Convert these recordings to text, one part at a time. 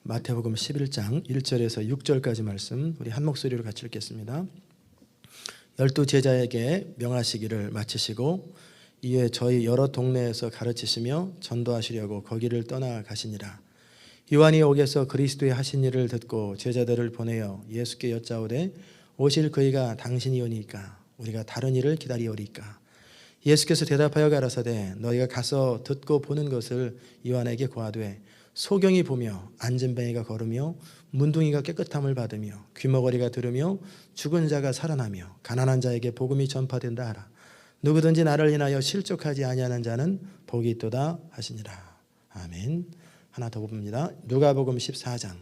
마태복음 11장 1절에서 6절까지 말씀 우리 한 목소리로 같이 읽겠습니다. 12 제자에게 명하시기를 마치시고 이에 저희 여러 동네에서 가르치시며 전도하시려고 거기를 떠나가시니라. 요한이 옥에서 그리스도의 하신 일을 듣고 제자들을 보내어 예수께 여짜오되 오실 그이가 당신이오니까 우리가 다른 일을 기다리오리까. 예수께서 대답하여 가라사대 너희가 가서 듣고 보는 것을 요한에게 고하되 소경이 보며 안진뱅이가 걸으며 문둥이가 깨끗함을 받으며 귀머거리가 들으며 죽은 자가 살아나며 가난한 자에게 복음이 전파된다 하라. 누구든지 나를 인하여 실족하지 아니하는 자는 복이 있도다 하시니라. 아멘. 하나 더 봅니다. 누가복음 14장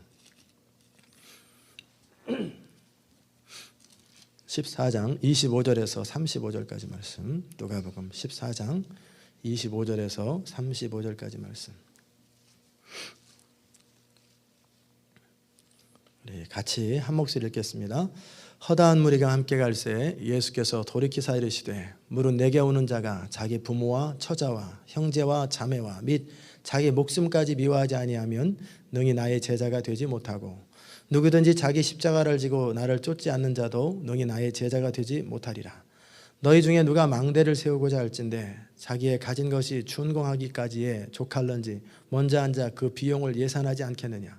25절에서 35절까지 말씀. 누가복음 14장 25절에서 35절까지 말씀. 네, 같이 한 목소리 읽겠습니다. 허다한 무리가 함께 갈새 예수께서 돌이키사 이르시되 무릇 내게 오는 자가 자기 부모와 처자와 형제와 자매와 및 자기 목숨까지 미워하지 아니하면 능히 나의 제자가 되지 못하고 누구든지 자기 십자가를 지고 나를 쫓지 않는 자도 능히 나의 제자가 되지 못하리라. 너희 중에 누가 망대를 세우고자 할진대 자기의 가진 것이 준공하기까지에 족할런지 먼저 앉아 그 비용을 예산하지 않겠느냐.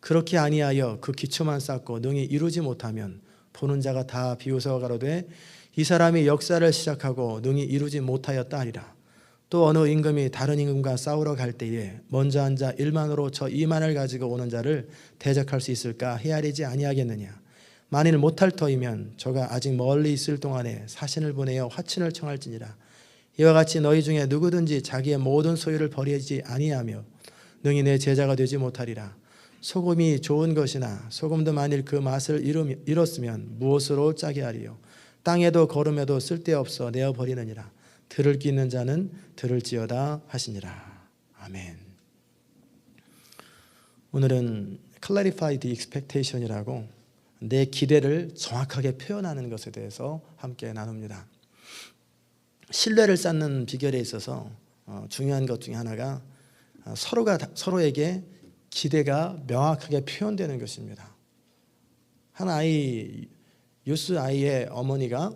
그렇게 아니하여 그 기초만 쌓고 능히 이루지 못하면 보는 자가 다 비웃어 가로되 이 사람이 역사를 시작하고 능히 이루지 못하였다 하리라. 또 어느 임금이 다른 임금과 싸우러 갈 때에 먼저 앉아 1만으로 저 2만을 가지고 오는 자를 대적할 수 있을까 헤아리지 아니하겠느냐. 만일 못할 터이면 저가 아직 멀리 있을 동안에 사신을 보내어 화친을 청할지니라. 이와 같이 너희 중에 누구든지 자기의 모든 소유를 버리지 아니하며 능히 내 제자가 되지 못하리라. 소금이 좋은 것이나 소금도 만일 그 맛을 잃었으면 무엇으로 짜게 하리요. 땅에도 거름에도 쓸데없어 내어버리느니라. 들을 귀 있는 자는 들을지어다 하시니라. 아멘. 오늘은 Clarify the Expectation이라고 내 기대를 정확하게 표현하는 것에 대해서 함께 나눕니다. 신뢰를 쌓는 비결에 있어서 중요한 것 중에 하나가 서로가 서로에게 기대가 명확하게 표현되는 것입니다. 한 아이, 유스 아이의 어머니가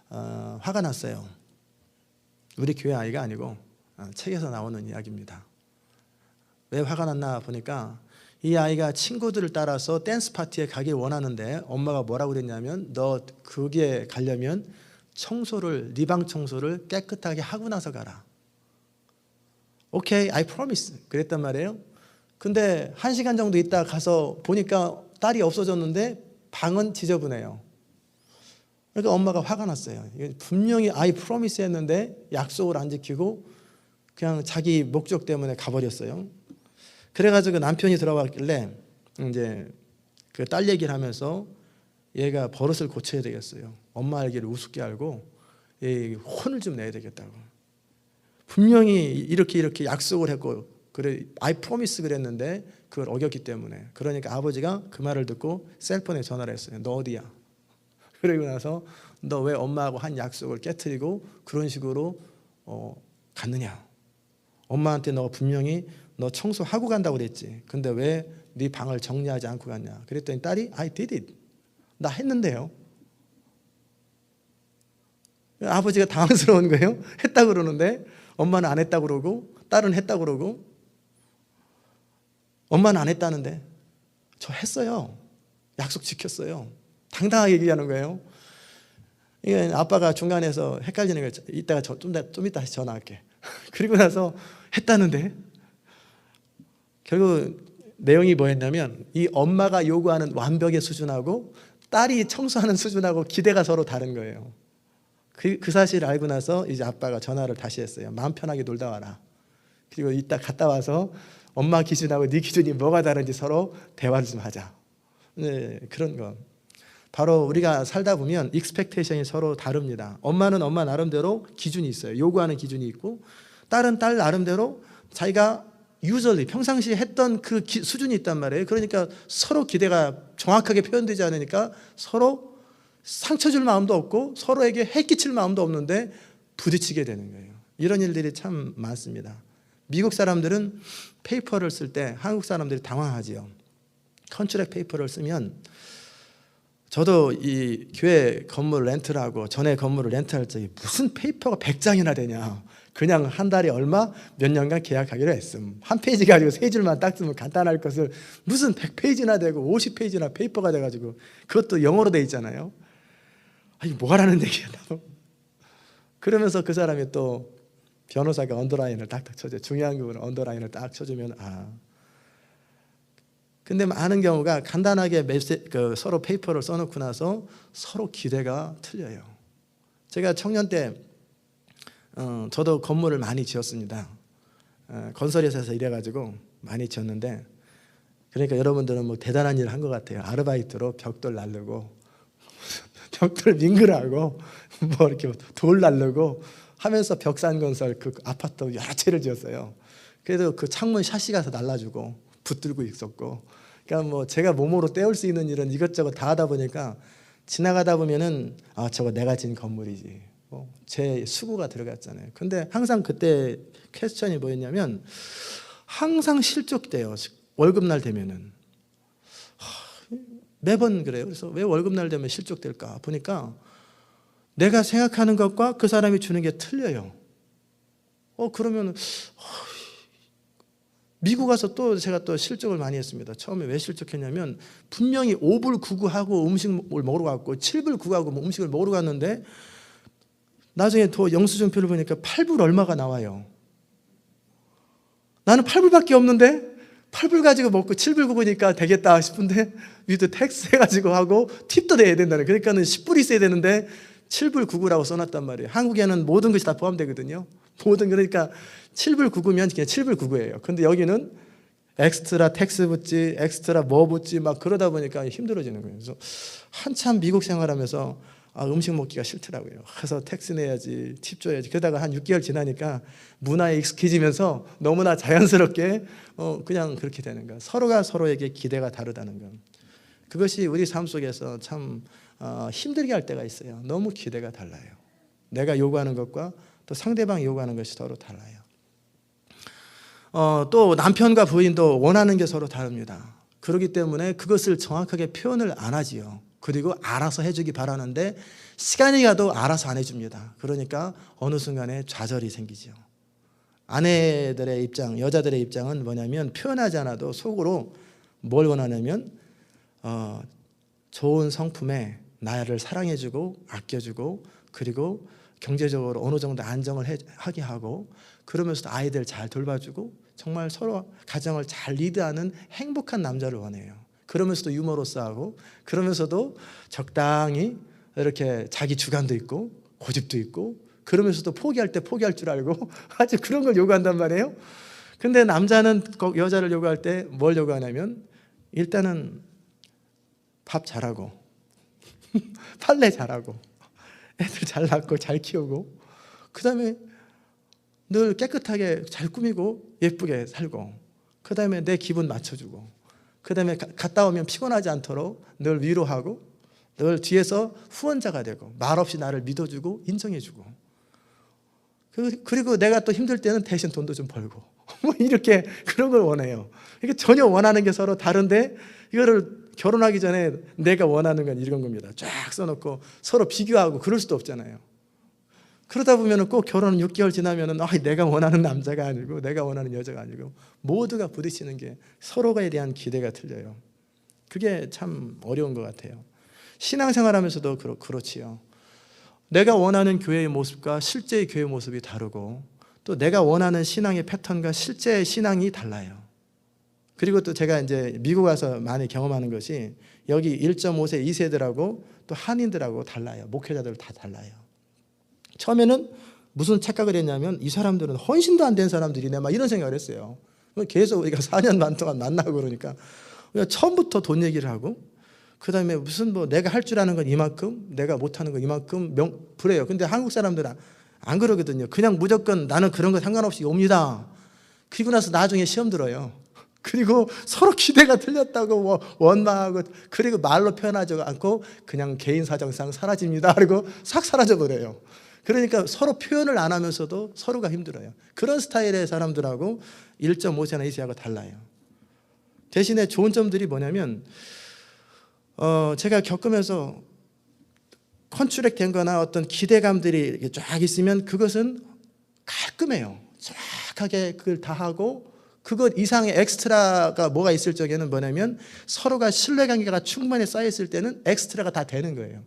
화가 났어요. 우리 교회 아이가 아니고 책에서 나오는 이야기입니다. 왜 화가 났나 보니까 이 아이가 친구들을 따라서 댄스 파티에 가길 원하는데 엄마가 뭐라고 그랬냐면 너 거기에 가려면 네 방 청소를 깨끗하게 하고 나서 가라. 오케이, I promise. 그랬단 말이에요. 근데 1시간 정도 있다 가서 보니까 딸이 없어졌는데 방은 지저분해요. 그러니까 엄마가 화가 났어요. 분명히 I promise 했는데 약속을 안 지키고 그냥 자기 목적 때문에 가버렸어요. 그래가지고 남편이 들어왔길래 이제 그 딸 얘기를 하면서 얘가 버릇을 고쳐야 되겠어요. 엄마 알기를 우습게 알고 혼을 좀 내야 되겠다고. 분명히 이렇게 약속을 했고 그래 I promise 그랬는데 그걸 어겼기 때문에. 그러니까 아버지가 그 말을 듣고 셀폰에 전화를 했어요. 너 어디야? 그러고 나서 너 왜 엄마하고 한 약속을 깨트리고 그런 식으로 갔느냐. 엄마한테 너 분명히 너 청소하고 간다고 그랬지. 근데 왜 네 방을 정리하지 않고 갔냐. 그랬더니 딸이 I did it. 나 했는데요. 아버지가 당황스러운 거예요. 했다고 그러는데 엄마는 안 했다고 그러고 딸은 했다고 그러고 엄마는 안 했다는데 저 했어요. 약속 지켰어요. 당당하게 얘기하는 거예요. 이게 아빠가 중간에서 헷갈리는 거예요. 이따가 좀 이따 다시 전화할게. 그리고 나서 했다는데 결국 내용이 뭐였냐면 이 엄마가 요구하는 완벽의 수준하고 딸이 청소하는 수준하고 기대가 서로 다른 거예요. 그 사실을 알고 나서 이제 아빠가 전화를 다시 했어요. 마음 편하게 놀다 와라. 그리고 이따 갔다 와서 엄마 기준하고 네 기준이 뭐가 다른지 서로 대화를 좀 하자. 네, 그런 거. 바로 우리가 살다 보면 익스펙테이션이 서로 다릅니다. 엄마는 엄마 나름대로 기준이 있어요. 요구하는 기준이 있고 딸은 딸 나름대로 자기가 usually 평상시에 했던 그 수준이 있단 말이에요. 그러니까 서로 기대가 정확하게 표현되지 않으니까 서로 상처 줄 마음도 없고 서로에게 해 끼칠 마음도 없는데 부딪히게 되는 거예요. 이런 일들이 참 많습니다. 미국 사람들은 페이퍼를 쓸 때 한국 사람들이 당황하지요. 컨트랙 페이퍼를 쓰면 저도 이 교회 건물 렌트를 하고 전에 건물을 렌트할 적에 무슨 페이퍼가 100장이나 되냐. 그냥 한 달에 얼마 몇 년간 계약하기로 했음. 한 페이지 가지고 세 줄만 딱 쓰면 간단할 것을 무슨 100페이지나 되고 50페이지나 페이퍼가 돼가지고 그것도 영어로 돼 있잖아요. 아니 뭐하라는 얘기야. 그러면서 그 사람이 또 변호사가 언더라인을 딱딱 쳐줘. 중요한 부분을 언더라인을 딱 쳐주면 근데 많은 경우가 간단하게 서로 페이퍼를 써놓고 나서 서로 기대가 틀려요. 제가 청년 때 저도 건물을 많이 지었습니다. 건설회사에서 일해가지고 많이 지었는데, 그러니까 여러분들은 뭐 대단한 일을 한 것 같아요. 아르바이트로 벽돌 날르고 벽돌 밍글하고 뭐 이렇게 돌 날르고 하면서 벽산건설 그 아파트 여러 채를 지었어요. 그래도 그 창문 샤시 가서 날라주고 붙들고 있었고, 그러니까 뭐 제가 몸으로 때울 수 있는 일은 이것저것 다 하다 보니까 지나가다 보면은 저거 내가 지은 건물이지. 제 수고가 들어갔잖아요. 근데 항상 그때 퀘스천이 뭐였냐면 항상 실족돼요. 월급날 되면은 매번 그래요. 그래서 왜 월급날 되면 실족될까 보니까 내가 생각하는 것과 그 사람이 주는 게 틀려요. 그러면 미국 가서 또 제가 또 실족을 많이 했습니다. 처음에 왜 실족했냐면 분명히 5불 99하고 음식을 먹으러 갔고 7불 9하고 음식을 먹으러 갔는데 나중에 더 영수증표를 보니까 8불 얼마가 나와요. 나는 8불밖에 없는데 8불 가지고 먹고 7불 9니까 되겠다 싶은데 위도 텍스 해가지고 하고 팁도 내야 된다는, 그러니까는 10불 있어야 되는데 7불 99라고 써놨단 말이에요. 한국에는 모든 것이 다 포함되거든요. 그러니까 7불 99면 그냥 7불 99예요. 근데 여기는 엑스트라 텍스 붙지, 엑스트라 뭐 붙지 막 그러다 보니까 힘들어지는 거예요. 그래서 한참 미국 생활하면서 음식 먹기가 싫더라고요. 그래서 텍스 내야지, 팁 줘야지. 그러다가 한 6개월 지나니까 문화에 익숙해지면서 너무나 자연스럽게 그냥 그렇게 되는 거예요. 서로가 서로에게 기대가 다르다는 것. 그것이 우리 삶 속에서 참 힘들게 할 때가 있어요. 너무 기대가 달라요. 내가 요구하는 것과 또 상대방이 요구하는 것이 서로 달라요. 또 남편과 부인도 원하는 게 서로 다릅니다. 그렇기 때문에 그것을 정확하게 표현을 안 하지요. 그리고 알아서 해주기 바라는데 시간이 가도 알아서 안 해줍니다. 그러니까 어느 순간에 좌절이 생기죠. 아내들의 입장, 여자들의 입장은 뭐냐면 표현하지 않아도 속으로 뭘 원하냐면 좋은 성품에 나를 사랑해주고 아껴주고 그리고 경제적으로 어느 정도 안정을 하게 하고 그러면서도 아이들 잘 돌봐주고 정말 서로 가정을 잘 리드하는 행복한 남자를 원해요. 그러면서도 유머러스하고 그러면서도 적당히 이렇게 자기 주관도 있고 고집도 있고 그러면서도 포기할 때 포기할 줄 알고 아주 그런 걸 요구한단 말이에요. 근데 남자는 여자를 요구할 때 뭘 요구하냐면 일단은 밥 잘하고 빨래 잘하고 애들 잘 낳고 잘 키우고 그 다음에 늘 깨끗하게 잘 꾸미고 예쁘게 살고 그 다음에 내 기분 맞춰주고 그 다음에 갔다 오면 피곤하지 않도록 늘 위로하고 늘 뒤에서 후원자가 되고 말없이 나를 믿어주고 인정해주고 그리고 내가 또 힘들 때는 대신 돈도 좀 벌고 뭐 이렇게 그런 걸 원해요. 그러니까 전혀 원하는 게 서로 다른데 이거를 결혼하기 전에 내가 원하는 건 이런 겁니다. 쫙 써놓고 서로 비교하고 그럴 수도 없잖아요. 그러다 보면 꼭 결혼 6개월 지나면 내가 원하는 남자가 아니고 내가 원하는 여자가 아니고 모두가 부딪히는 게 서로에 대한 기대가 틀려요. 그게 참 어려운 것 같아요. 신앙생활하면서도 그렇지요. 내가 원하는 교회의 모습과 실제의 교회의 모습이 다르고 또 내가 원하는 신앙의 패턴과 실제의 신앙이 달라요. 그리고 또 제가 이제 미국 와서 많이 경험하는 것이 여기 1.5세 2세들하고 또 한인들하고 달라요. 목회자들 다 달라요. 처음에는 무슨 착각을 했냐면 이 사람들은 헌신도 안 된 사람들이네 막 이런 생각을 했어요. 계속 우리가 4년 반 동안 만나고 그러니까 처음부터 돈 얘기를 하고 그 다음에 무슨 뭐 내가 할 줄 아는 건 이만큼 내가 못하는 건 이만큼 그래요. 근데 한국 사람들은 안 그러거든요. 그냥 무조건 나는 그런 거 상관없이 옵니다. 그리고 나서 나중에 시험 들어요. 그리고 서로 기대가 틀렸다고 원망하고 그리고 말로 표현하지 않고 그냥 개인 사정상 사라집니다. 그리고 싹 사라져버려요. 그러니까 서로 표현을 안 하면서도 서로가 힘들어요. 그런 스타일의 사람들하고 1.5세나 2세하고 달라요. 대신에 좋은 점들이 뭐냐면 제가 겪으면서 컨트랙 된 거나 어떤 기대감들이 쫙 있으면 그것은 깔끔해요. 정확하게 그걸 다 하고 그것 이상의 엑스트라가 뭐가 있을 적에는 뭐냐면 서로가 신뢰관계가 충분히 쌓여있을 때는 엑스트라가 다 되는 거예요.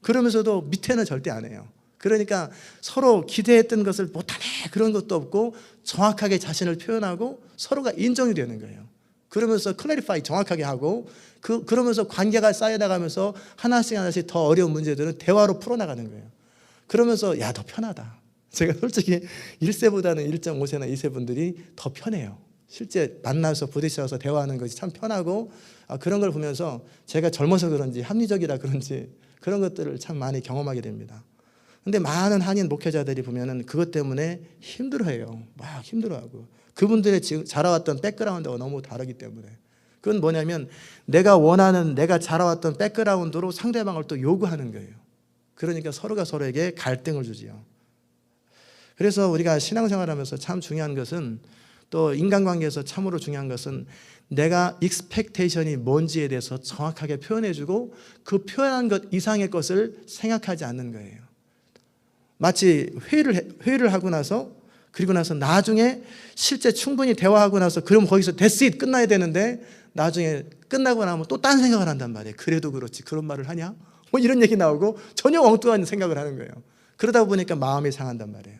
그러면서도 밑에는 절대 안 해요. 그러니까 서로 기대했던 것을 못하네 그런 것도 없고 정확하게 자신을 표현하고 서로가 인정이 되는 거예요. 그러면서 클래리파이 정확하게 하고 그러면서 관계가 쌓여나가면서 하나씩 더 어려운 문제들은 대화로 풀어나가는 거예요. 그러면서 야, 더 편하다. 제가 솔직히 1세보다는 1.5세나 2세 분들이 더 편해요. 실제 만나서 부딪혀서 대화하는 것이 참 편하고 그런 걸 보면서 제가 젊어서 그런지 합리적이라 그런지 그런 것들을 참 많이 경험하게 됩니다. 근데 많은 한인 목회자들이 보면은 그것 때문에 힘들어해요. 막 힘들어하고. 그분들의 지금 자라왔던 백그라운드가 너무 다르기 때문에. 그건 뭐냐면 내가 원하는 내가 자라왔던 백그라운드로 상대방을 또 요구하는 거예요. 그러니까 서로가 서로에게 갈등을 주지요. 그래서 우리가 신앙생활하면서 참 중요한 것은 또 인간관계에서 참으로 중요한 것은 내가 익스펙테이션이 뭔지에 대해서 정확하게 표현해주고 그 표현한 것 이상의 것을 생각하지 않는 거예요. 마치 회의를 하고 나서 그리고 나서 나중에 실제 충분히 대화하고 나서 그럼 거기서 that's it 끝나야 되는데 나중에 끝나고 나면 또 딴 생각을 한단 말이에요. 그래도 그렇지 그런 말을 하냐? 뭐 이런 얘기 나오고 전혀 엉뚱한 생각을 하는 거예요. 그러다 보니까 마음이 상한단 말이에요.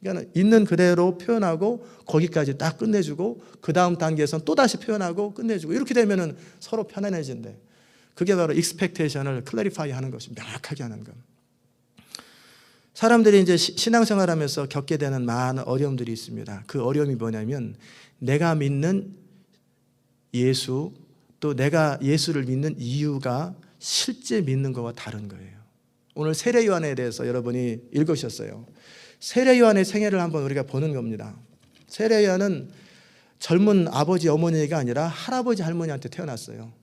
그러니까 있는 그대로 표현하고 거기까지 딱 끝내주고 그 다음 단계에서는 또 다시 표현하고 끝내주고 이렇게 되면은 서로 편안해진대. 그게 바로 익스펙테이션을 클래리파이 하는 것이 명확하게 하는 것. 사람들이 이제 신앙생활하면서 겪게 되는 많은 어려움들이 있습니다. 그 어려움이 뭐냐면 내가 믿는 예수 또 내가 예수를 믿는 이유가 실제 믿는 것과 다른 거예요. 오늘 세례 요한에 대해서 여러분이 읽으셨어요. 세례 요한의 생애를 한번 우리가 보는 겁니다. 세례 요한은 젊은 아버지 어머니가 아니라 할아버지 할머니한테 태어났어요.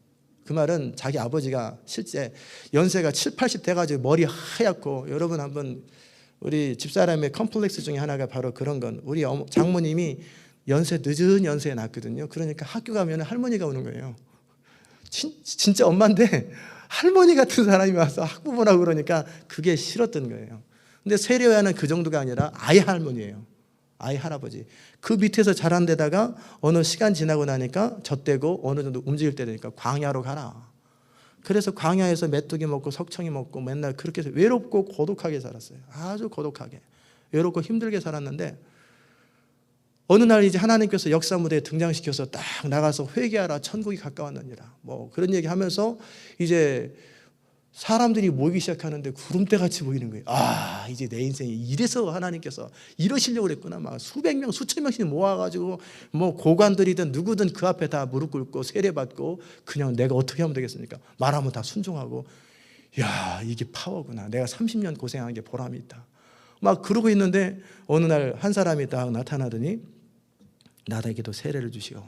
그 말은 자기 아버지가 실제 연세가 7, 80 돼가지고 머리 하얗고 여러분 한번 우리 집사람의 컴플렉스 중에 하나가 바로 그런 건 우리 장모님이 늦은 연세에 낳거든요. 그러니까 학교 가면 할머니가 오는 거예요. 진짜 엄마인데 할머니 같은 사람이 와서 학부모라고 그러니까 그게 싫었던 거예요. 근데 세례 요한은 그 정도가 아니라 아예 할머니예요. 아예 할아버지. 그 밑에서 자란 데다가 어느 시간 지나고 나니까 젖대고 어느 정도 움직일 때 되니까 광야로 가라. 그래서 광야에서 메뚜기 먹고 석청이 먹고 맨날 그렇게 해서 외롭고 고독하게 살았어요. 아주 고독하게. 외롭고 힘들게 살았는데 어느 날 이제 하나님께서 역사 무대에 등장시켜서 딱 나가서 회개하라 천국이 가까웠느니라. 뭐 그런 얘기 하면서 이제 사람들이 모이기 시작하는데 구름대 같이 보이는 거예요. 아, 이제 내 인생이 이래서 하나님께서 이러시려고 그랬구나. 막 수백 명, 수천 명씩 모아가지고 뭐 고관들이든 누구든 그 앞에 다 무릎 꿇고 세례받고 그냥 내가 어떻게 하면 되겠습니까? 말하면 다 순종하고 야, 이게 파워구나. 내가 30년 고생한 게 보람이 있다. 막 그러고 있는데 어느 날 한 사람이 딱 나타나더니 나에게도 세례를 주시오.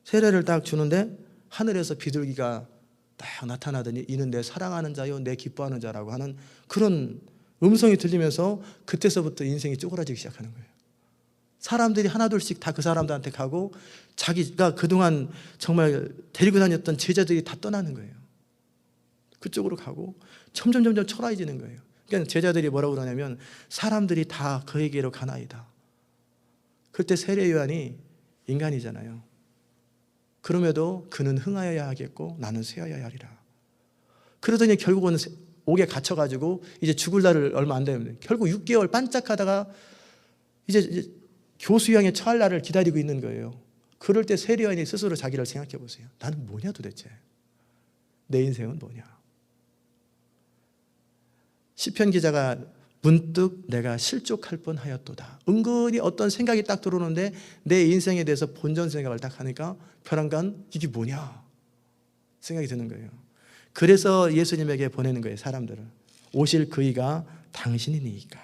세례를 딱 주는데 하늘에서 비둘기가 딱 나타나더니 이는 내 사랑하는 자요 내 기뻐하는 자라고 하는 그런 음성이 들리면서 그때서부터 인생이 쪼그라지기 시작하는 거예요. 사람들이 하나둘씩 다 그 사람들한테 가고 자기가 그동안 정말 데리고 다녔던 제자들이 다 떠나는 거예요. 그쪽으로 가고 점점 초라해지는 거예요. 그러니까 제자들이 뭐라고 그러냐면 사람들이 다 그에게로 가나이다. 그때 세례 요한이 인간이잖아요. 그럼에도 그는 흥하여야 하겠고 나는 쇠하여야 하리라. 그러더니 결국은 옥에 갇혀가지고 이제 죽을 날을 얼마 안 되는데 결국 6개월 반짝하다가 이제 교수형에 처할 날을 기다리고 있는 거예요. 그럴 때 세례 요한이 스스로 자기를 생각해 보세요. 나는 뭐냐 도대체. 내 인생은 뭐냐. 시편 기자가 문득 내가 실족할 뻔하였도다. 은근히 어떤 생각이 딱 들어오는데 내 인생에 대해서 본전 생각을 딱 하니까 벼랑간 이게 뭐냐 생각이 드는 거예요. 그래서 예수님에게 보내는 거예요. 사람들을. 오실 그이가 당신이니까.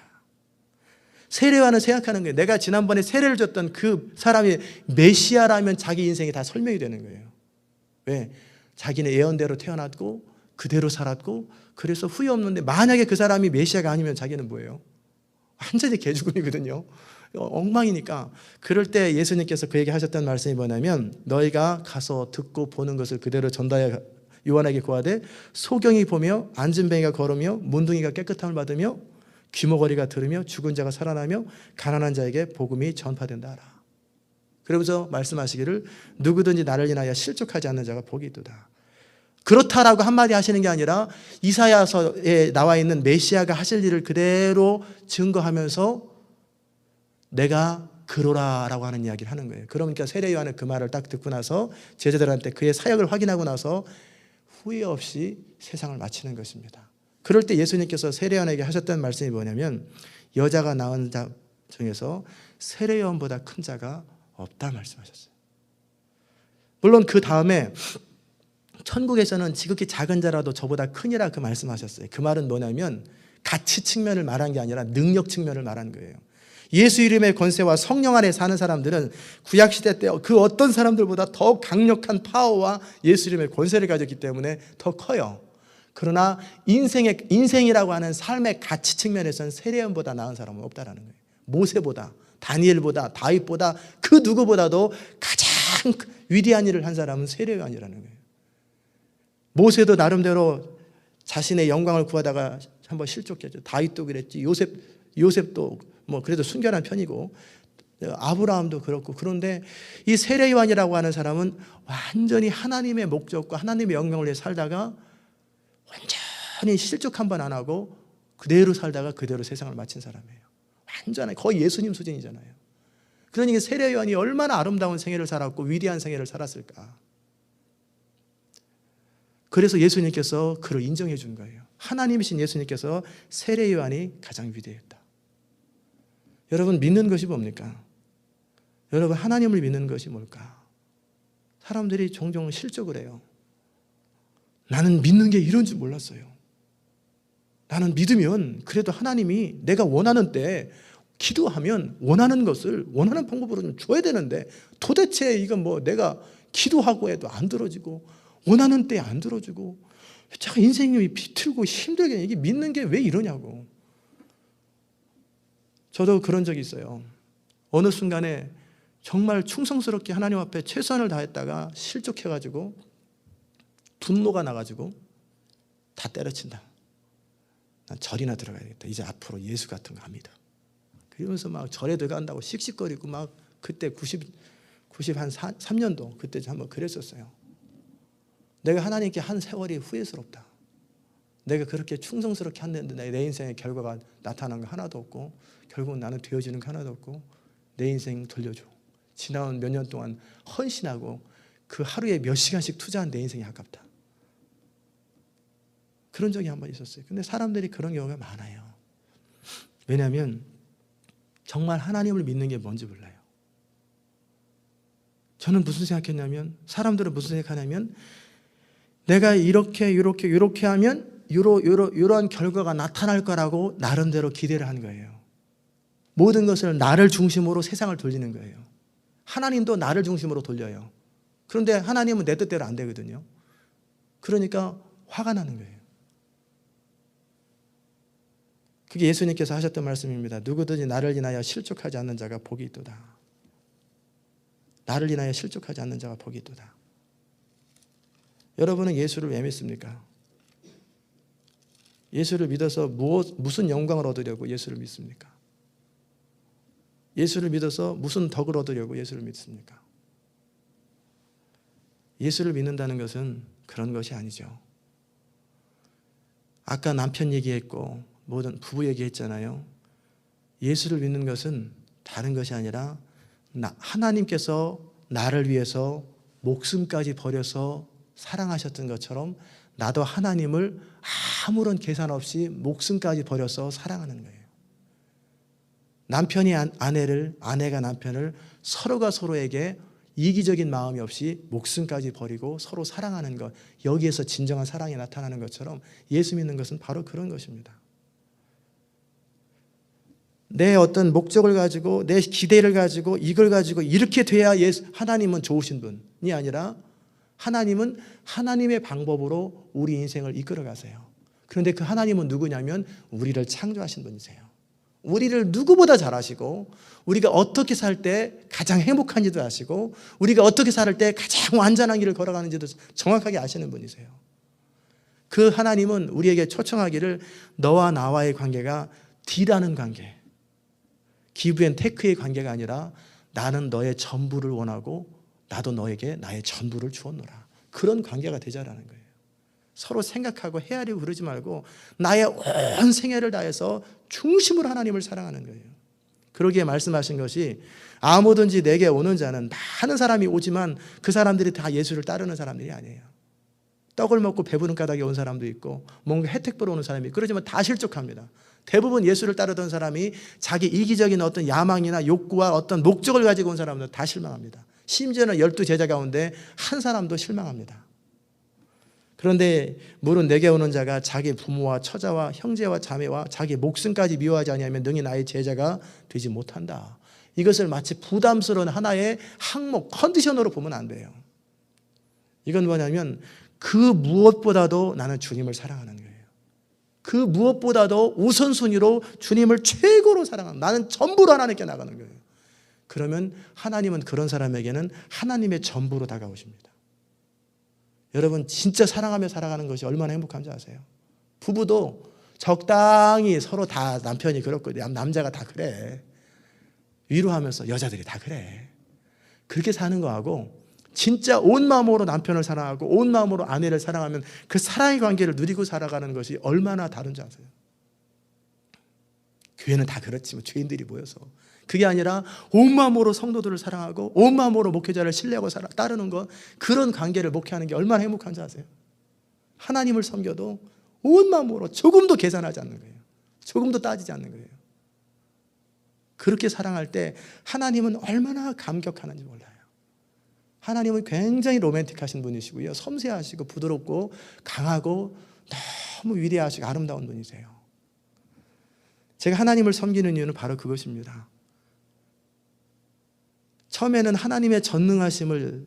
세례와는 생각하는 거예요. 내가 지난번에 세례를 줬던 그 사람이 메시아라면 자기 인생이 다 설명이 되는 거예요. 왜? 자기는 예언대로 태어났고 그대로 살았고 그래서 후회 없는데 만약에 그 사람이 메시아가 아니면 자기는 뭐예요? 완전히 개죽음이거든요. 엉망이니까. 그럴 때 예수님께서 그에게 하셨던 말씀이 뭐냐면 너희가 가서 듣고 보는 것을 그대로 전달해 요한에게 구하되 소경이 보며 앉은 뱅이가 걸으며 문둥이가 깨끗함을 받으며 귀머거리가 들으며 죽은 자가 살아나며 가난한 자에게 복음이 전파된다 하라. 그러면서 말씀하시기를 누구든지 나를 인하여 실족하지 않는 자가 복이 있도다. 그렇다라고 한마디 하시는 게 아니라 이사야서에 나와 있는 메시아가 하실 일을 그대로 증거하면서 내가 그러라라고 하는 이야기를 하는 거예요. 그러니까 세례 요한은 그 말을 딱 듣고 나서 제자들한테 그의 사역을 확인하고 나서 후회 없이 세상을 마치는 것입니다. 그럴 때 예수님께서 세례 요한에게 하셨던 말씀이 뭐냐면 여자가 낳은 자 중에서 세례 요한보다 큰 자가 없다 말씀하셨어요. 물론 그 다음에 천국에서는 지극히 작은 자라도 저보다 크니라 그 말씀하셨어요. 그 말은 뭐냐면 가치 측면을 말한 게 아니라 능력 측면을 말한 거예요. 예수 이름의 권세와 성령 안에 사는 사람들은 구약시대 때 그 어떤 사람들보다 더 강력한 파워와 예수 이름의 권세를 가졌기 때문에 더 커요. 그러나 인생이라고 하는 삶의 가치 측면에서는 세례요한보다 나은 사람은 없다라는 거예요. 모세보다, 다니엘보다, 다윗보다 그 누구보다도 가장 위대한 일을 한 사람은 세례요한이라는 거예요. 모세도 나름대로 자신의 영광을 구하다가 한번 실족했죠. 다윗도 그랬지. 요셉도 뭐 그래도 순결한 편이고 아브라함도 그렇고. 그런데 이 세례 요한이라고 하는 사람은 완전히 하나님의 목적과 하나님의 영광을 위해 살다가 완전히 실족 한 번 안 하고 그대로 살다가 그대로 세상을 마친 사람이에요. 완전히 거의 예수님 수준이잖아요. 그러니 세례 요한이 얼마나 아름다운 생애를 살았고 위대한 생애를 살았을까. 그래서 예수님께서 그를 인정해 준 거예요. 하나님이신 예수님께서 세례 요한이 가장 위대했다. 여러분 믿는 것이 뭡니까? 여러분 하나님을 믿는 것이 뭘까? 사람들이 종종 실족을 해요. 나는 믿는 게 이런 줄 몰랐어요. 나는 믿으면 그래도 하나님이 내가 원하는 때 기도하면 원하는 것을 원하는 방법으로 좀 줘야 되는데 도대체 이건 뭐 내가 기도하고 해도 안 들어지고 원하는 때 안 들어주고 자꾸 인생이 비틀고 힘들게 이게 믿는 게 왜 이러냐고. 저도 그런 적이 있어요. 어느 순간에 정말 충성스럽게 하나님 앞에 최선을 다했다가 실족해가지고 분노가 나가지고 다 때려친다. 난 절이나 들어가야겠다. 이제 앞으로 예수 같은 거 합니다. 그러면서 막 절에 들어간다고 씩씩거리고 막 그때 93년도 그때 한번 그랬었어요. 내가 하나님께 한 세월이 후회스럽다. 내가 그렇게 충성스럽게 했는데 내 인생의 결과가 나타난 거 하나도 없고 결국은 나는 되어지는 거 하나도 없고 내 인생 돌려줘. 지나온 몇 년 동안 헌신하고 그 하루에 몇 시간씩 투자한 내 인생이 아깝다. 그런 적이 한 번 있었어요. 근데 사람들이 그런 경우가 많아요. 왜냐하면 정말 하나님을 믿는 게 뭔지 몰라요. 저는 무슨 생각했냐면 사람들은 무슨 생각하냐면 내가 이렇게 하면 이러한 결과가 나타날 거라고 나름대로 기대를 한 거예요. 모든 것을 나를 중심으로 세상을 돌리는 거예요. 하나님도 나를 중심으로 돌려요. 그런데 하나님은 내 뜻대로 안 되거든요. 그러니까 화가 나는 거예요. 그게 예수님께서 하셨던 말씀입니다. 누구든지 나를 인하여 실족하지 않는 자가 복이 있도다. 나를 인하여 실족하지 않는 자가 복이 있도다. 여러분은 예수를 왜 믿습니까? 예수를 믿어서 무슨 영광을 얻으려고 예수를 믿습니까? 예수를 믿어서 무슨 덕을 얻으려고 예수를 믿습니까? 예수를 믿는다는 것은 그런 것이 아니죠. 아까 남편 얘기했고 모든 부부 얘기했잖아요. 예수를 믿는 것은 다른 것이 아니라 하나님께서 나를 위해서 목숨까지 버려서 사랑하셨던 것처럼 나도 하나님을 아무런 계산 없이 목숨까지 버려서 사랑하는 거예요. 남편이 아내를, 아내가 남편을 서로가 서로에게 이기적인 마음이 없이 목숨까지 버리고 서로 사랑하는 것, 여기에서 진정한 사랑이 나타나는 것처럼 예수 믿는 것은 바로 그런 것입니다. 내 어떤 목적을 가지고 내 기대를 가지고 이걸 가지고 이렇게 돼야 하나님은 좋으신 분이 아니라 하나님은 하나님의 방법으로 우리 인생을 이끌어 가세요. 그런데 그 하나님은 누구냐면 우리를 창조하신 분이세요. 우리를 누구보다 잘 아시고, 우리가 어떻게 살 때 가장 행복한지도 아시고, 우리가 어떻게 살 때 가장 완전한 길을 걸어가는지도 정확하게 아시는 분이세요. 그 하나님은 우리에게 초청하기를 너와 나와의 관계가 딜하는 관계, 기브 앤 테크의 관계가 아니라 나는 너의 전부를 원하고 나도 너에게 나의 전부를 주었노라. 그런 관계가 되자라는 거예요. 서로 생각하고 헤아리고 그러지 말고 나의 온 생애를 다해서 중심으로 하나님을 사랑하는 거예요. 그러기에 말씀하신 것이 아무든지 내게 오는 자는, 많은 사람이 오지만 그 사람들이 다 예수를 따르는 사람들이 아니에요. 떡을 먹고 배부른 까닭에 온 사람도 있고 뭔가 혜택 보러 오는 사람이 있고, 그러지만 다 실족합니다. 대부분 예수를 따르던 사람이 자기 이기적인 어떤 야망이나 욕구와 어떤 목적을 가지고 온 사람들 다 실망합니다. 심지어는 12제자 가운데 한 사람도 실망합니다. 그런데 물은 내게 오는 자가 자기 부모와 처자와 형제와 자매와 자기 목숨까지 미워하지 아니하면 능히 나의 제자가 되지 못한다. 이것을 마치 부담스러운 하나의 항목, 컨디션으로 보면 안 돼요. 이건 뭐냐면 그 무엇보다도 나는 주님을 사랑하는 거예요. 그 무엇보다도 우선순위로 주님을 최고로 사랑하는, 나는 전부로 하나님께 나가는 거예요. 그러면 하나님은 그런 사람에게는 하나님의 전부로 다가오십니다. 여러분, 진짜 사랑하며 살아가는 것이 얼마나 행복한지 아세요? 부부도 적당히 서로 다, 남편이 그렇고 남자가 다 그래, 위로하면서 여자들이 다 그래, 그렇게 사는 거하고 진짜 온 마음으로 남편을 사랑하고 온 마음으로 아내를 사랑하면 그 사랑의 관계를 누리고 살아가는 것이 얼마나 다른지 아세요? 교회는 다 그렇지만 죄인들이 모여서, 그게 아니라 온 마음으로 성도들을 사랑하고 온 마음으로 목회자를 신뢰하고 따르는 것, 그런 관계를 목회하는 게 얼마나 행복한지 아세요? 하나님을 섬겨도 온 마음으로 조금도 계산하지 않는 거예요. 조금도 따지지 않는 거예요. 그렇게 사랑할 때 하나님은 얼마나 감격하는지 몰라요. 하나님은 굉장히 로맨틱하신 분이시고요, 섬세하시고 부드럽고 강하고 너무 위대하시고 아름다운 분이세요. 제가 하나님을 섬기는 이유는 바로 그것입니다. 처음에는 하나님의 전능하심에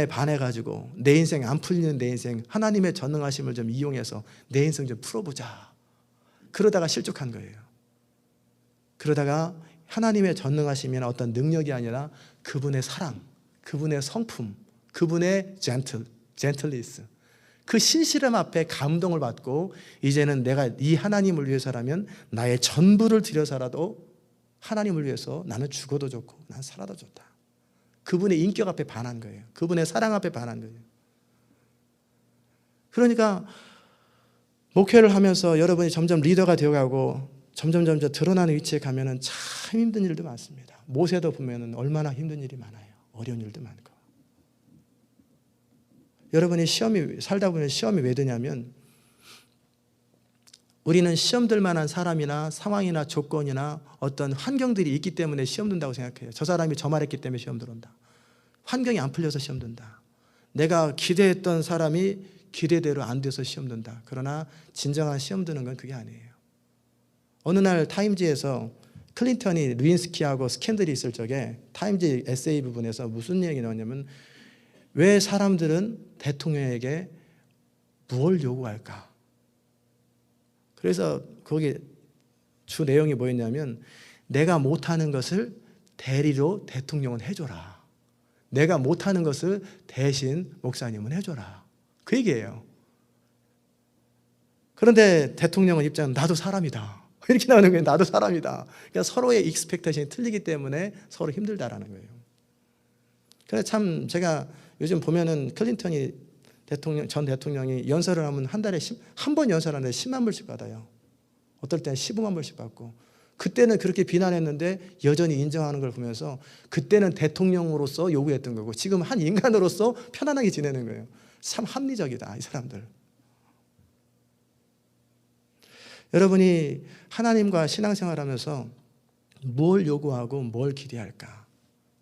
반해가지고 내 인생 안 풀리는 내 인생, 하나님의 전능하심을 좀 이용해서 내 인생 좀 풀어보자, 그러다가 실족한 거예요. 그러다가 하나님의 전능하심이나 어떤 능력이 아니라 그분의 사랑, 그분의 성품, 그분의 젠틀리스, 그 신실함 앞에 감동을 받고, 이제는 내가 이 하나님을 위해서라면 나의 전부를 들여서라도 하나님을 위해서 나는 죽어도 좋고 난 살아도 좋다. 그분의 인격 앞에 반한 거예요. 그분의 사랑 앞에 반한 거예요. 그러니까 목회를 하면서 여러분이 점점 리더가 되어가고 점점 드러나는 위치에 가면은 참 힘든 일도 많습니다. 모세도 보면은 얼마나 힘든 일이 많아요. 어려운 일도 많고. 여러분이 살다 보면 시험이 왜 드냐면, 우리는 시험 들 만한 사람이나 상황이나 조건이나 어떤 환경들이 있기 때문에 시험 든다고 생각해요. 저 사람이 저 말했기 때문에 시험 들어온다. 환경이 안 풀려서 시험 든다. 내가 기대했던 사람이 기대대로 안 돼서 시험 든다. 그러나 진정한 시험 드는 건 그게 아니에요. 어느 날 타임지에서 클린턴이 루인스키하고 스캔들이 있을 적에 타임지 에세이 부분에서 무슨 얘기 나왔냐면, 왜 사람들은 대통령에게 무엇을 요구할까? 그래서 거기 주 내용이 뭐였냐면, 내가 못하는 것을 대리로 대통령은 해줘라, 내가 못하는 것을 대신 목사님은 해줘라, 그 얘기예요. 그런데 대통령은 입장은 나도 사람이다, 이렇게 나오는 거예요. 나도 사람이다. 그러니까 서로의 익스펙테이션이 틀리기 때문에 서로 힘들다라는 거예요. 그래서 참 제가 요즘 보면은 클린턴이 전 대통령이 연설을 하면 한 달에 한 번 연설하는데 10만 불씩 받아요. 어떨 때는 15만 불씩 받고. 그때는 그렇게 비난했는데 여전히 인정하는 걸 보면서, 그때는 대통령으로서 요구했던 거고 지금 한 인간으로서 편안하게 지내는 거예요. 참 합리적이다, 이 사람들. 여러분이 하나님과 신앙생활하면서 뭘 요구하고 뭘 기대할까?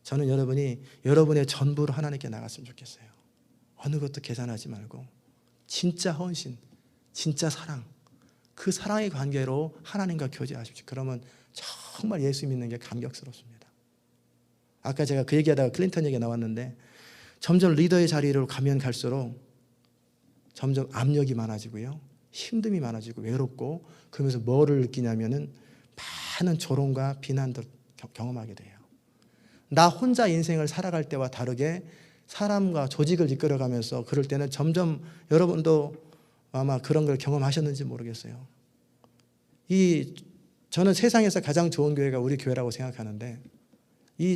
저는 여러분이 여러분의 전부로 하나님께 나갔으면 좋겠어요. 어느 것도 계산하지 말고 진짜 헌신, 진짜 사랑, 그 사랑의 관계로 하나님과 교제하십시오. 그러면 정말 예수 믿는 게 감격스럽습니다. 아까 제가 그 얘기하다가 클린턴 얘기가 나왔는데, 점점 리더의 자리로 가면 갈수록 점점 압력이 많아지고요, 힘듦이 많아지고 외롭고, 그러면서 뭐를 느끼냐면은 많은 조롱과 비난도 경험하게 돼요. 나 혼자 인생을 살아갈 때와 다르게 사람과 조직을 이끌어가면서 그럴 때는 점점 여러분도 아마 그런 걸 경험하셨는지 모르겠어요. 저는 세상에서 가장 좋은 교회가 우리 교회라고 생각하는데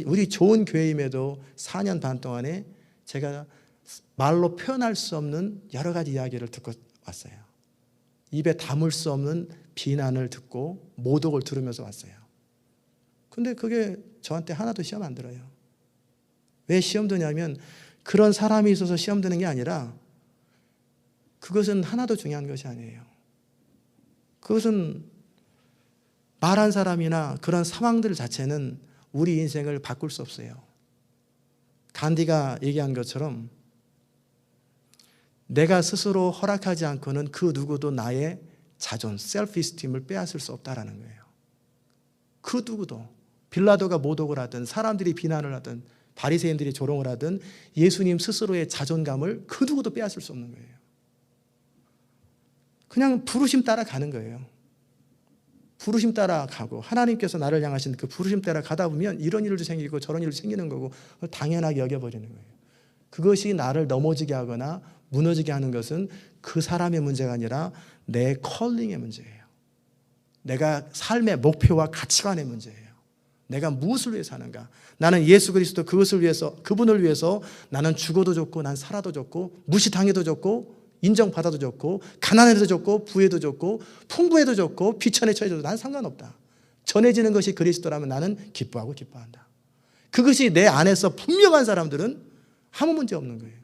우리 좋은 교회임에도 4년 반 동안에 제가 말로 표현할 수 없는 여러 가지 이야기를 듣고 왔어요. 입에 담을 수 없는 비난을 듣고 모독을 들으면서 왔어요. 근데 그게 저한테 하나도 시험 안 들어요. 왜 시험 드냐면 그런 사람이 있어서 시험 드는 게 아니라 그것은 하나도 중요한 것이 아니에요. 그것은 말한 사람이나 그런 상황들 자체는 우리 인생을 바꿀 수 없어요. 간디가 얘기한 것처럼 내가 스스로 허락하지 않고는 그 누구도 나의 자존, 셀프-이스팀을 빼앗을 수 없다라는 거예요. 그 누구도 빌라도가 모독을 하든 사람들이 비난을 하든 바리새인들이 조롱을 하든 예수님 스스로의 자존감을 그 누구도 빼앗을 수 없는 거예요. 그냥 부르심 따라 가는 거예요. 부르심 따라 가고 하나님께서 나를 향하신 그 부르심 따라 가다 보면 이런 일도 생기고 저런 일도 생기는 거고 당연하게 여겨버리는 거예요. 그것이 나를 넘어지게 하거나 무너지게 하는 것은 그 사람의 문제가 아니라 내 컬링의 문제예요. 내가 삶의 목표와 가치관의 문제예요. 내가 무엇을 위해 사는가? 나는 예수 그리스도 그분을 위해서 나는 죽어도 좋고 난 살아도 좋고 무시당해도 좋고 인정받아도 좋고 가난해도 좋고 부해도 좋고 풍부해도 좋고 비천에 처해도 난 상관없다. 전해지는 것이 그리스도라면 나는 기뻐하고 기뻐한다. 그것이 내 안에서 분명한 사람들은 아무 문제 없는 거예요.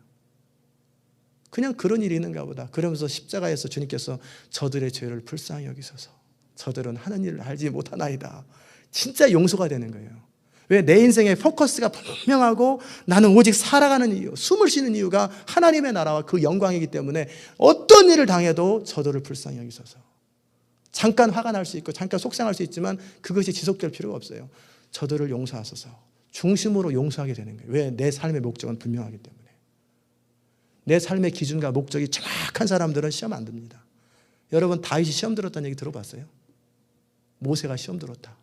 그냥 그런 일이 있는가 보다. 그러면서 십자가에서 주님께서 저들의 죄를 불쌍히 여기소서. 저들은 하는 일을 알지 못하나이다. 진짜 용서가 되는 거예요. 왜? 내 인생의 포커스가 분명하고 나는 오직 살아가는 이유, 숨을 쉬는 이유가 하나님의 나라와 그 영광이기 때문에 어떤 일을 당해도 저들을 불쌍히 여기소서. 잠깐 화가 날 수 있고 잠깐 속상할 수 있지만 그것이 지속될 필요가 없어요. 저들을 용서하소서. 중심으로 용서하게 되는 거예요. 왜? 내 삶의 목적은 분명하기 때문에. 내 삶의 기준과 목적이 정확한 사람들은 시험 안 듭니다. 여러분 다윗이 시험 들었다는 얘기 들어봤어요? 모세가 시험 들었다.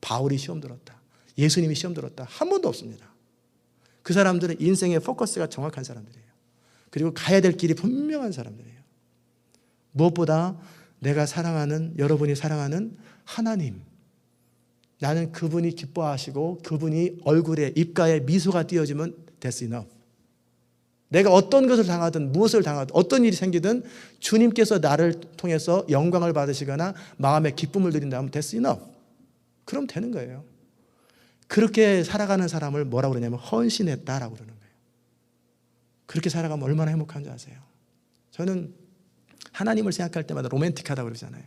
바울이 시험 들었다. 예수님이 시험 들었다. 한 번도 없습니다. 그 사람들은 인생의 포커스가 정확한 사람들이에요. 그리고 가야 될 길이 분명한 사람들이에요. 무엇보다 내가 사랑하는, 여러분이 사랑하는 하나님, 나는 그분이 기뻐하시고 그분이 얼굴에 입가에 미소가 띄어지면 that's enough. 내가 어떤 것을 당하든 무엇을 당하든 어떤 일이 생기든 주님께서 나를 통해서 영광을 받으시거나 마음의 기쁨을 드린다면 that's enough. 그럼 되는 거예요. 그렇게 살아가는 사람을 뭐라고 그러냐면 헌신했다라고 그러는 거예요. 그렇게 살아가면 얼마나 행복한지 아세요? 저는 하나님을 생각할 때마다 로맨틱하다고 그러잖아요.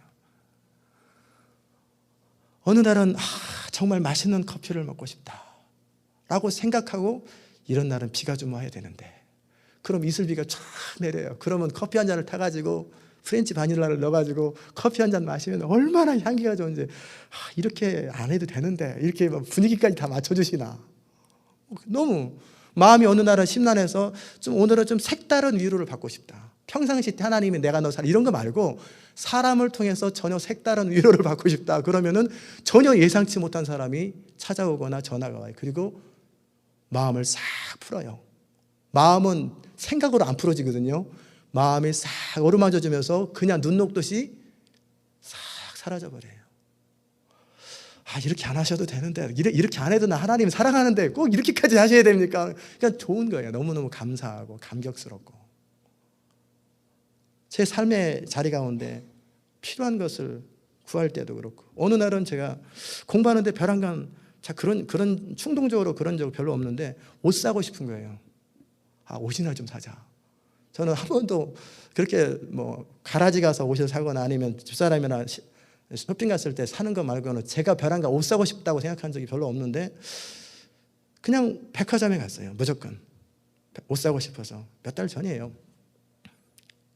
어느 날은 정말 맛있는 커피를 먹고 싶다라고 생각하고 이런 날은 비가 좀 와야 되는데 그럼 이슬비가 쫙 내려요. 그러면 커피 한 잔을 타가지고 프렌치 바닐라를 넣어가지고 커피 한 잔 마시면 얼마나 향기가 좋은지 이렇게 안 해도 되는데 이렇게 분위기까지 다 맞춰주시나. 너무 마음이 어느 날은 심란해서 오늘은 좀 색다른 위로를 받고 싶다. 평상시 때 하나님이 내가 너 살아 이런 거 말고 사람을 통해서 전혀 색다른 위로를 받고 싶다. 그러면은 전혀 예상치 못한 사람이 찾아오거나 전화가 와요. 그리고 마음을 싹 풀어요. 마음은 생각으로 안 풀어지거든요. 마음이 싹 어루만져지면서 그냥 눈 녹듯이 싹 사라져버려요. 이렇게 안 하셔도 되는데 이렇게 안 해도 나 하나님 사랑하는데 꼭 이렇게까지 하셔야 됩니까? 그냥 좋은 거예요. 너무너무 감사하고 감격스럽고 제 삶의 자리 가운데 필요한 것을 구할 때도 그렇고 어느 날은 제가 공부하는데 벼랑간 그런 충동적으로 그런 적 별로 없는데 옷 사고 싶은 거예요. 옷이나 좀 사자. 저는 한 번도 그렇게 가라지 가서 옷을 사거나 아니면 집사람이나 쇼핑 갔을 때 사는 거 말고는 제가 벼랑간 옷 사고 싶다고 생각한 적이 별로 없는데 그냥 백화점에 갔어요. 무조건 옷 사고 싶어서 몇 달 전이에요.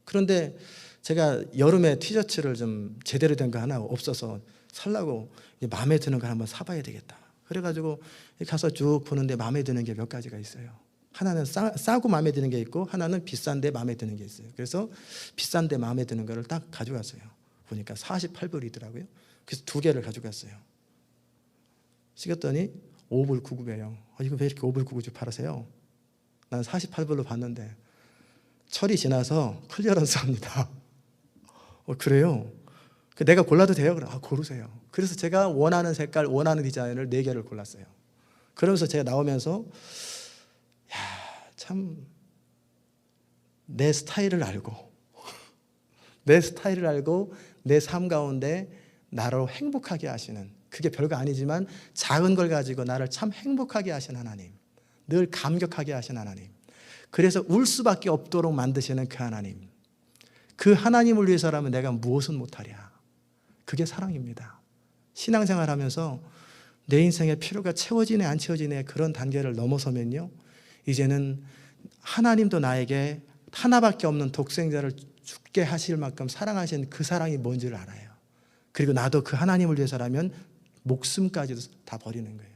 그런데 제가 여름에 티셔츠를 좀 제대로 된 거 하나 없어서 살라고 마음에 드는 걸 한번 사봐야 되겠다. 그래가지고 가서 쭉 보는데 마음에 드는 게 몇 가지가 있어요. 하나는 싸고 마음에 드는 게 있고 하나는 비싼데 마음에 드는 게 있어요. 그래서 비싼데 마음에 드는 거를 딱 가져갔어요. 보니까 48불이더라고요. 그래서 두 개를 가져갔어요. 찍었더니 5불 99배요. 이거 왜 이렇게 5불 99주 팔으세요? 난 48불로 봤는데. 철이 지나서 클리어런스 합니다. 그래요? 내가 골라도 돼요? 그럼 고르세요. 그래서 제가 원하는 색깔, 원하는 디자인을 4개를 골랐어요. 그러면서 제가 나오면서 참 내 스타일을 알고 내 삶 가운데 나를 행복하게 하시는, 그게 별거 아니지만 작은 걸 가지고 나를 참 행복하게 하신 하나님, 늘 감격하게 하신 하나님, 그래서 울 수밖에 없도록 만드시는 그 하나님, 그 하나님을 위해서라면 내가 무엇은 못하랴. 그게 사랑입니다. 신앙생활하면서 내 인생의 필요가 채워지네 안 채워지네 그런 단계를 넘어서면요, 이제는 하나님도 나에게 하나밖에 없는 독생자를 죽게 하실 만큼 사랑하신 그 사랑이 뭔지를 알아요. 그리고 나도 그 하나님을 위해서라면 목숨까지도 다 버리는 거예요.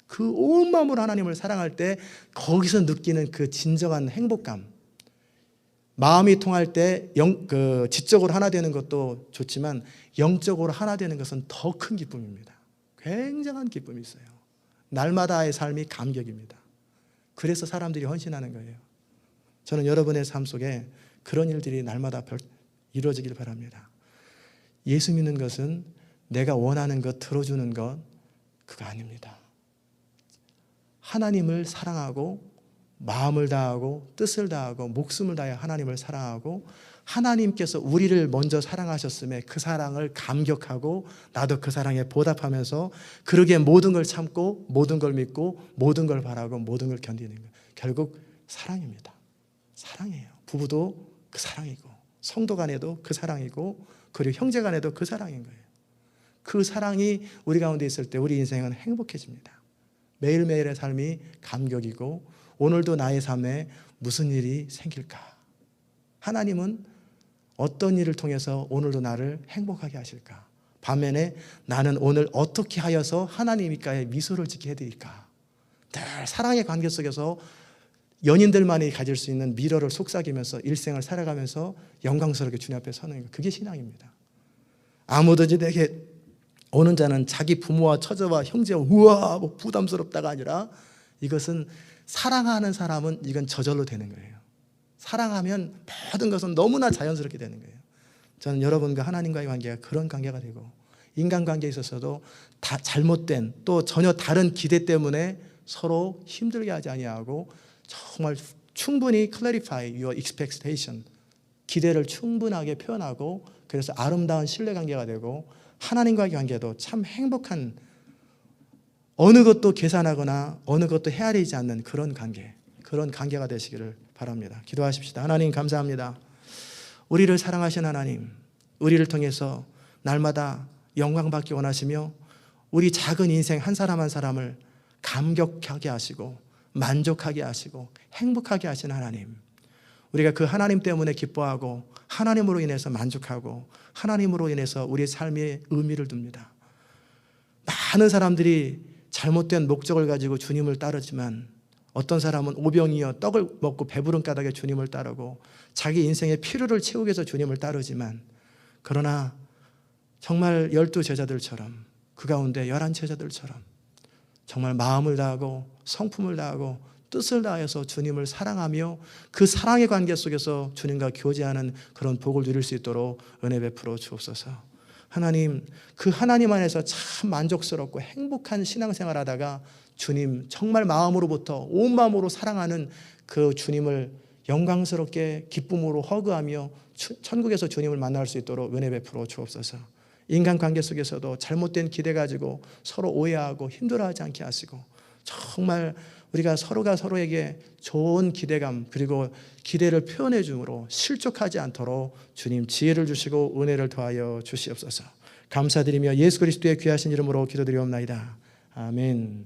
그 온 마음으로 하나님을 사랑할 때 거기서 느끼는 그 진정한 행복감, 마음이 통할 때 지적으로 하나 되는 것도 좋지만 영적으로 하나 되는 것은 더 큰 기쁨입니다. 굉장한 기쁨이 있어요. 날마다의 삶이 감격입니다. 그래서 사람들이 헌신하는 거예요. 저는 여러분의 삶 속에 그런 일들이 날마다 이루어지길 바랍니다. 예수 믿는 것은 내가 원하는 것 들어주는 것, 그거 아닙니다. 하나님을 사랑하고 마음을 다하고 뜻을 다하고 목숨을 다해 하나님을 사랑하고, 하나님께서 우리를 먼저 사랑하셨음에 그 사랑을 감격하고 나도 그 사랑에 보답하면서 그러기에 모든 걸 참고 모든 걸 믿고 모든 걸 바라고 모든 걸 견디는 거예요. 결국 사랑입니다. 사랑이에요. 부부도 그 사랑이고, 성도 간에도 그 사랑이고, 그리고 형제 간에도 그 사랑인 거예요. 그 사랑이 우리 가운데 있을 때 우리 인생은 행복해집니다. 매일매일의 삶이 감격이고, 오늘도 나의 삶에 무슨 일이 생길까? 하나님은 어떤 일을 통해서 오늘도 나를 행복하게 하실까? 반면에 나는 오늘 어떻게 하여서 하나님께까지 미소를 짓게 해드릴까? 늘 사랑의 관계 속에서 연인들만이 가질 수 있는 미러를 속삭이면서 일생을 살아가면서 영광스럽게 주님 앞에 서는 것, 그게 신앙입니다. 아무든지 내게 오는 자는 자기 부모와 처자와 형제와 우와 뭐 부담스럽다가 아니라, 이것은 사랑하는 사람은 이건 저절로 되는 거예요. 사랑하면 모든 것은 너무나 자연스럽게 되는 거예요. 저는 여러분과 하나님과의 관계가 그런 관계가 되고, 인간관계에 있어서도 다 잘못된 또 전혀 다른 기대 때문에 서로 힘들게 하지 아니하고 정말 충분히 clarify your expectation, 기대를 충분하게 표현하고, 그래서 아름다운 신뢰관계가 되고, 하나님과의 관계도 참 행복한, 어느 것도 계산하거나 어느 것도 헤아리지 않는 그런 관계가 되시기를 바랍니다. 기도하십시다. 하나님 감사합니다. 우리를 사랑하신 하나님, 우리를 통해서 날마다 영광받기 원하시며 우리 작은 인생 한 사람 한 사람을 감격하게 하시고 만족하게 하시고 행복하게 하신 하나님, 우리가 그 하나님 때문에 기뻐하고 하나님으로 인해서 만족하고 하나님으로 인해서 우리의 삶에 의미를 둡니다. 많은 사람들이 잘못된 목적을 가지고 주님을 따르지만, 어떤 사람은 오병이어 떡을 먹고 배부른 까닭에 주님을 따르고 자기 인생의 필요를 채우기 위해서 주님을 따르지만, 그러나 정말 12제자들처럼 그 가운데 11제자들처럼 정말 마음을 다하고 성품을 다하고 뜻을 다해서 주님을 사랑하며 그 사랑의 관계 속에서 주님과 교제하는 그런 복을 누릴 수 있도록 은혜 베풀어 주옵소서. 하나님, 그 하나님 안에서 참 만족스럽고 행복한 신앙생활 하다가 주님 정말 마음으로부터 온 마음으로 사랑하는 그 주님을 영광스럽게 기쁨으로 허그하며 천국에서 주님을 만날 수 있도록 은혜 베풀어 주옵소서. 인간관계 속에서도 잘못된 기대 가지고 서로 오해하고 힘들어하지 않게 하시고, 정말 우리가 서로가 서로에게 좋은 기대감 그리고 기대를 표현해 줌으로 실족하지 않도록 주님 지혜를 주시고 은혜를 더하여 주시옵소서. 감사드리며 예수 그리스도의 귀하신 이름으로 기도드리옵나이다. 아멘.